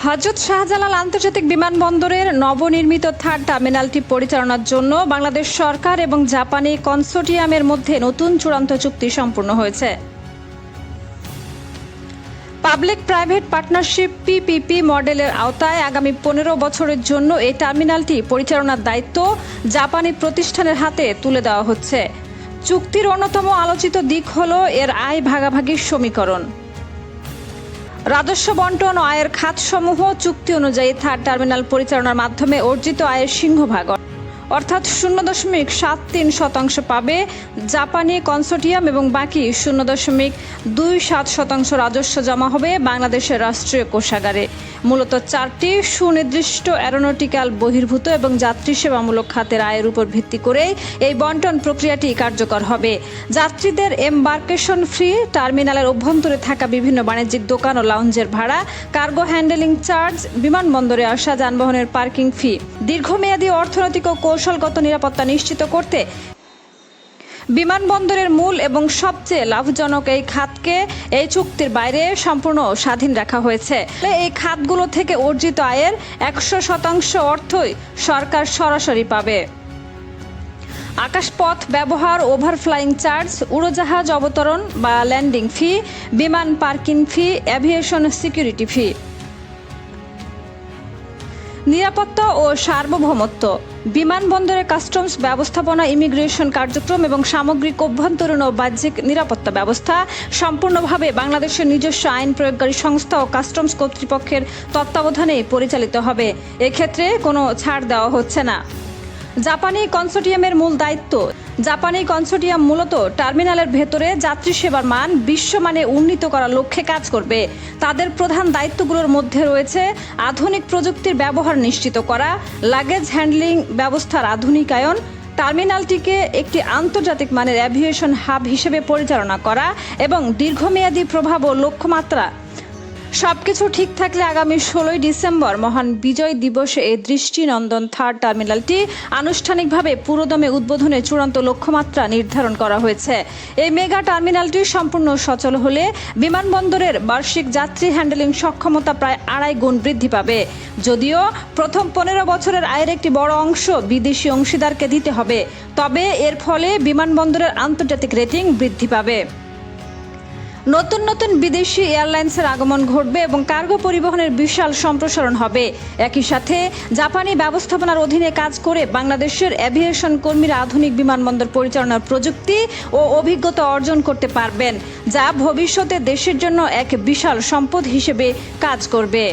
হযরত শাহজালাল আন্তর্জাতিক বিমানবন্দরের নবনির্মিত থার্ড টার্মিনালটি পরিচালনার জন্য বাংলাদেশ সরকার এবং জাপানি কনসোর্টিয়ামের মধ্যে নতুন চূড়ান্ত চুক্তি সম্পূর্ণ হয়েছে। পাবলিক প্রাইভেট পার্টনারশিপ পিপিপি মডেলের আওতায় আগামী 15 বছরের জন্য এই টার্মিনালটি পরিচালনার দায়িত্ব জাপানি প্রতিষ্ঠানের হাতে তুলে দেওয়া হচ্ছে। চুক্তির অন্যতম আলোচিত দিক হল এর আয় ভাগাভাগির সমীকরণ। রাজস্ব বন্টন ও আয়ের খাতসমূহ চুক্তি অনুযায়ী থার্ড টার্মিনাল পরিচালনার মাধ্যমে অর্জিত আয়ের সিংহভাগ অর্থাৎ 0.73% পাবে জাপানি কনসোর্টিয়াম এবং বাকি 0.27% রাজস্ব জমা হবে বাংলাদেশের রাষ্ট্রীয় কোষাগারে। মূলত 4টি সুনির্দিষ্ট অ্যারোনটিক্যাল বহির্ভূত এবং যাত্রী সেবামূলক খাতের আয়ের উপর ভিত্তি করেই এই বন্টন প্রক্রিয়াটি কার্যকর হবে। যাত্রীদের এমবার্কেশন ফি, টার্মিনালের অভ্যন্তরে থাকা বিভিন্ন বাণিজ্যিক দোকান ও লাউঞ্জের ভাড়া, কার্গো হ্যান্ডেলিং চার্জ, বিমানবন্দরে আসা যানবাহনের পার্কিং ফি, দীর্ঘমেয়াদী অর্থনৈতিক ও কৌশলগত নিরাপত্তা নিশ্চিত করতে বিমানবন্দরের মূল এবং সবচেয়ে লাভজনক এই খাতকে এই চুক্তির বাইরে সম্পূর্ণ স্বাধীন রাখা হয়েছে। এই খাতগুলো থেকে অর্জিত আয়ের 100% অর্থই সরকার সরাসরি পাবে। আকাশপথ ব্যবহার, ওভারফ্লাইং চার্জ, উড়োজাহাজ অবতরণ বা ল্যান্ডিং ফি, বিমান পার্কিং ফি, এভিয়েশন সিকিউরিটি ফি। নিরাপত্তা ও সার্বভৌমত্ব, বিমানবন্দরে কাস্টমস ব্যবস্থাপনা, ইমিগ্রেশন কার্যক্রম এবং সামগ্রিক অভ্যন্তরীণ ও বাহ্যিক নিরাপত্তা ব্যবস্থা সম্পূর্ণভাবে বাংলাদেশের নিজস্ব আইন প্রয়োগকারী সংস্থা ও কাস্টমস কর্তৃপক্ষের তত্ত্বাবধানে পরিচালিত হবে। এক্ষেত্রে কোনো ছাড় দেওয়া হচ্ছে না। জাপানি কনসোর্টিয়ামের মূল দায়িত্ব। জাপানি কনসোর্টিয়াম মূলত টার্মিনালের ভেতরে যাত্রী সেবার মান বিশ্বমানে উন্নীত করার লক্ষ্যে কাজ করবে। তাদের প্রধান দায়িত্বগুলোর মধ্যে রয়েছে আধুনিক প্রযুক্তির ব্যবহার নিশ্চিত করা, লাগেজ হ্যান্ডলিং ব্যবস্থার আধুনিকায়ন, টার্মিনালটিকে একটি আন্তর্জাতিক মানের এভিয়েশন হাব হিসেবে পরিচালনা করা এবং দীর্ঘমেয়াদী প্রভাব ও লক্ষ্যমাত্রা। সবকিছু ঠিক থাকলে আগামী 16 ডিসেম্বর মহান বিজয় দিবসে এই দৃষ্টিনন্দন থার্ড টার্মিনালটি আনুষ্ঠানিকভাবে পুরোদমে উদ্বোধনের চূড়ান্ত লক্ষ্যমাত্রা নির্ধারণ করা হয়েছে। এই মেগা টার্মিনালটি সম্পূর্ণ সচল হলে বিমানবন্দরের বার্ষিক যাত্রী হ্যান্ডেলিং সক্ষমতা প্রায় 2.5 গুণ বৃদ্ধি পাবে। যদিও প্রথম 15 বছরের আয়ের একটি বড় অংশ বিদেশি অংশীদারকে দিতে হবে, তবে এর ফলে বিমানবন্দরের আন্তর্জাতিক রেটিং বৃদ্ধি পাবে। নতুন নতুন বিদেশি এয়ারলাইন্সের আগমন ঘটবে এবং কার্গো পরিবহনের বিশাল সম্প্রসারণ হবে। একই সাথে জাপানি ব্যবস্থাপনার অধীনে কাজ করে বাংলাদেশের এভিয়েশন কর্মীরা আধুনিক বিমানবন্দর পরিচালনার প্রযুক্তি ও অভিজ্ঞতা অর্জন করতে পারবেন, যা ভবিষ্যতে দেশের জন্য এক বিশাল সম্পদ হিসেবে কাজ করবে।